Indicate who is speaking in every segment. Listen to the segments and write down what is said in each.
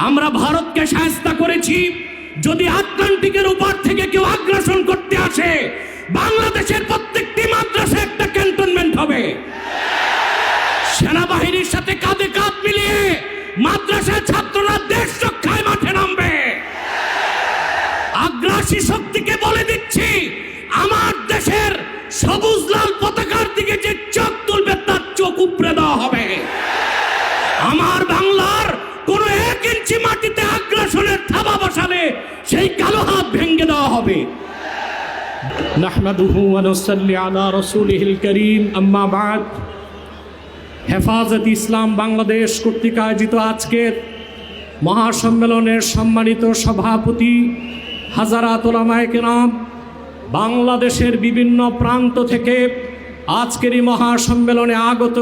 Speaker 1: আমরা ভারতকে শায়েস্তা করেছি। যদি আটলান্টিকের উপর থেকে কেউ আগ্রাসন করতে আসে, বাংলাদেশের প্রত্যেকটি মাদ্রাসা একটা ক্যান্টনমেন্ট হবে। সেনাবাহিনীর সাথে কাঁধে কাঁধ মিলিয়ে মাদ্রাসার ছাত্ররা দেশ রক্ষায় মাঠে নামবে। আগ্রাসী শক্তিকে বলে দিচ্ছি, আমার দেশের সবুজ লাল পতাকার দিকে যে চোখ তুলবে তার চোখ উপড়ে দেওয়া হবে। আমার বাংলার কোন 1 ইঞ্চি মাটিতে আগ্রাসনের থাবা বসালে সেই কালো হাত ভেঙে দেওয়া হবে। নাহমাদুহু ওয়া নুসাল্লি আলা রাসূলিহিল কারীম, আম্মা বাদ। হেফাজত ইসলাম বাংলাদেশ কর্তৃক আয়োজিত আজকের মহাসম্মেলনের সম্মানিত সভাপতি হাজারাত উলামায়ে কেরাম, বাংলাদেশের বিভিন্ন প্রান্ত থেকে আজকের এই মহাসম্মেলনে আগত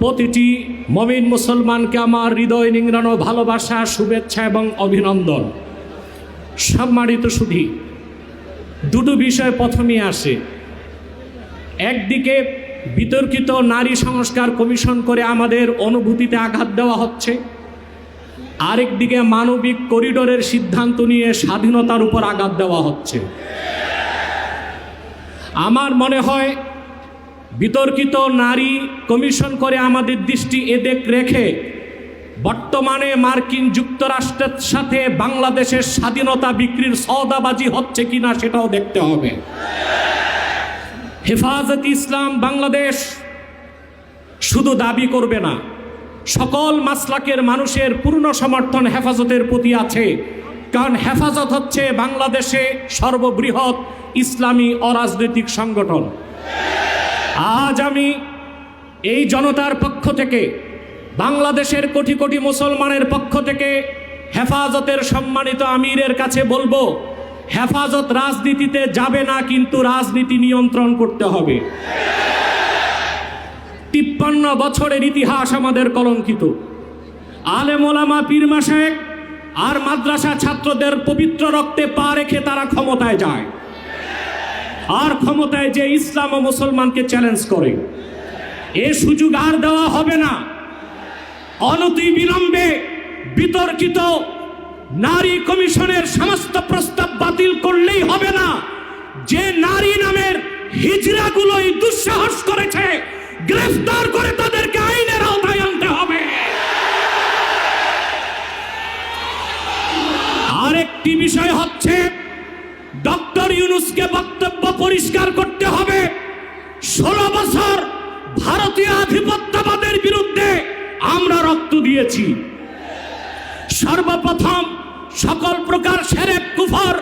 Speaker 1: প্রতিটি মুমিন মুসলমানকে আমার হৃদয় নিংড়ানো ভালোবাসা, শুভেচ্ছা এবং অভিনন্দন। সম্মানিত সুধী, দুটো বিষয় প্রথমেই আসে। একদিকে বিতর্কিত নারী সংস্কার কমিশন করে আমাদের অনুভূতিতে আঘাত দেওয়া হচ্ছে, আরেকদিকে মানবিক করিডোরের সিদ্ধান্ত নিয়ে স্বাধীনতার উপর আঘাত দেওয়া হচ্ছে। আমার মনে হয় বিতর্কিত নারী কমিশন করে আমাদের দৃষ্টি এদিক রেখে বর্তমানে মার্কিন যুক্তরাষ্ট্রের সাথে বাংলাদেশের স্বাধীনতা বিক্রির সওদাবাজি হচ্ছে কিনা সেটাও দেখতে হবে। হেফাজত ইসলাম বাংলাদেশ শুধু দাবি করবে না, সকল মাসলাকের মানুষের পূর্ণ সমর্থন হেফাজতের প্রতি আছে। কারণ হেফাজত হচ্ছে বাংলাদেশে সর্ববৃহৎ ইসলামী অরাজনৈতিক সংগঠন। আজ আমি এই জনতার পক্ষ থেকে, বাংলাদেশের কোটি কোটি মুসলমানের পক্ষ থেকে হেফাজতের সম্মানিত আমিরের কাছে বলবো, হেফাজত রাজনীতিতে যাবে না, কিন্তু রাজনীতি নিয়ন্ত্রণ করতে হবে। 53 বছরের ইতিহাস আমাদের কলঙ্কিত। আলেম ওলামা, পীর মাশায়েখ আর মাদ্রাসা ছাত্রদের পবিত্র রক্তে পা রেখে তারা ক্ষমতায় যায়, আর ক্ষমতায় যে ইসলাম ও মুসলমানকে চ্যালেঞ্জ করে। এ সুযোগ আর দেওয়া হবে না। অনতিবিলম্বে বিতর্কিত নারী কমিশনের সমস্ত প্রস্তাব বাতিল করলেই হবে না। যে নারী নামের হিজড়াগুলোই দুঃসাহস করেছে, গ্রেফতার করে তাদেরকে আইনের আওতায় আনতে হবে। আরেকটি বিষয় হচ্ছে, ডক্টর ইউনূসকে বক্তব্য পরিষ্কার করতে হবে। 16 বছর ভারতীয় আধিপত্যবাদের বিরুদ্ধে আমরা রক্ত দিয়েছি। সর্বপ্রথম সকল প্রকার শিরক, কুফর,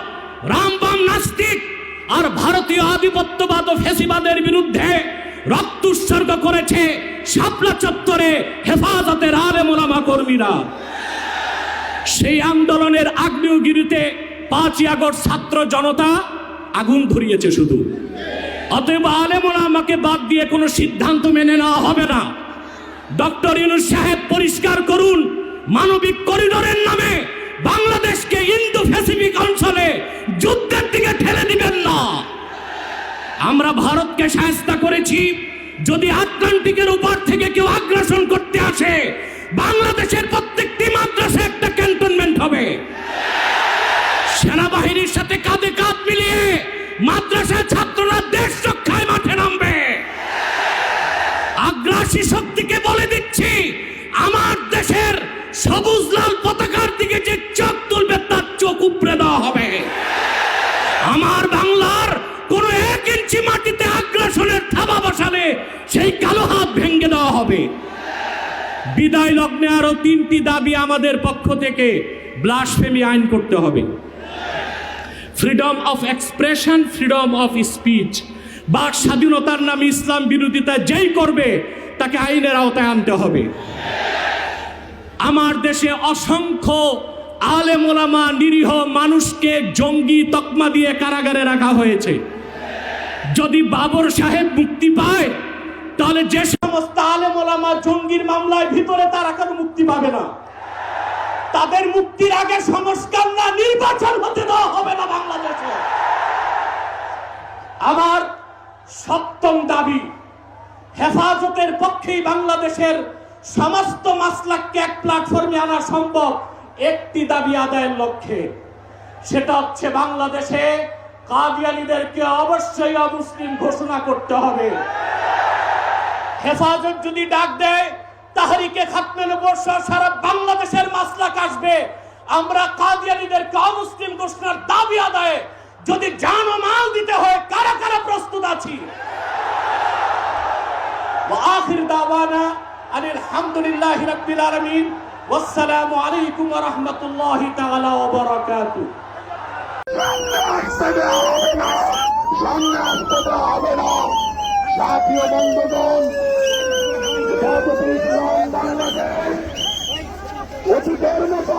Speaker 1: রামবাম, নাস্তিক আর ভারতীয় আধিপত্যবাদ ও ফ্যাসিবাদের বিরুদ্ধে রক্ত উৎসর্গ করেছে শাপলা চত্বরে হেফাজতের আলেম ওলামা কর্মীরা। সেই আন্দোলনের আগ্নেয়গিরিতে 5ই আগস্ট ছাত্র জনতা আগুন ধরিয়েছে শুধু। অতএব আলেম ওলামাকে বাদ দিয়ে কোনো সিদ্ধান্ত মেনে নেওয়া হবে না। ডক্টর ইউনূস সাহেব পরিষ্কার করুন, মানবিক করিডোরের নামে বাংলাদেশকে ইন্দো প্যাসিফিক অঞ্চলে যুদ্ধের দিকে ঠেলে দিবেন না। আমরা ভারতকে শায়েস্তা করেছি। যদি আটলান্টিকের উপর থেকে কেউ আগ্রাসন করতে আসে, বাংলাদেশের প্রত্যেকটি মাদ্রাসা একটা ক্যান্টনমেন্ট হবে। সেনাবাহিনীর সাথে কাঁধে কাঁধ মিলিয়ে মাদ্রাসার ছাত্ররা দেশ রক্ষায় মাঠে নামবে। আগ্রাসী শক্তিকে বলে দিচ্ছি, আমার দেশের সবুজ লাল পতাকার দিকে যে চোখ তুলবে তার চোখ উপড়ে দেওয়া হবে। আমার বাংলার কোন 1 ইঞ্চি মাটিতে আগ্রাসনের থাবা বসালে সেই কালো হাত ভেঙে দেওয়া হবে। বিদায় লগ্নে আরো 3টি দাবি আমাদের পক্ষ থেকে। ব্লাসফেমি আইন করতে হবে, freedom of expression, freedom of speech. বাক স্বাধীনতার নামে ইসলাম বিরোধিতা যেই করবে তাকে আইনের আওতায় আনতে হবে। আমার দেশে অসংখ্য আলেম ওলামা, নিরীহ মানুষকে জঙ্গি তকমা দিয়ে কারাগারে রাখা হয়েছে। যদি বাবর সাহেব মুক্তি পায়, তাহলে যে সমস্ত আলেম ওলামা জঙ্গির মামলায় ভিতরে, তারা কেন মুক্তি পাবে না? তাদের মুক্তির আগে সংস্কার না নির্বাচন হতে দেওয়া হবে না বাংলাদেশে। আমার 7ম দাবি, হেফাজতের পক্ষেই বাংলাদেশের সমস্ত মাসলাককে এক প্ল্যাটফর্মে আনা সম্ভব। একটি দাবি আদায়ের লক্ষ্যে, সেটা হচ্ছে বাংলাদেশে কাদিয়ানীদেরকে অবশ্যই অমুসলিম ঘোষণা করতে হবে। হেফাজত যদি ডাক দেয়, তাহরিকে খাতমে নবুয়্বত সহ সারা বাংলাদেশের মাসলাক আসবে। আমরা কাদিয়ানীদেরকে অমুসলিম ঘোষণার দাবি আদায়ে যদি জান ও মাল দিতে হয়, কারা কারা প্রস্তুত আছি। ওয়া আখির দাওয়ানা আনিল হামদুলিল্লাহি রাব্বিল আলামিন। ওয়াসসালামু আলাইকুম ওয়া রাহমাতুল্লাহি তাআলা ওয়া বারাকাতুহু।
Speaker 2: জাতীয় বন্ধুগণ, বাংলাদেশ অতীতের মতো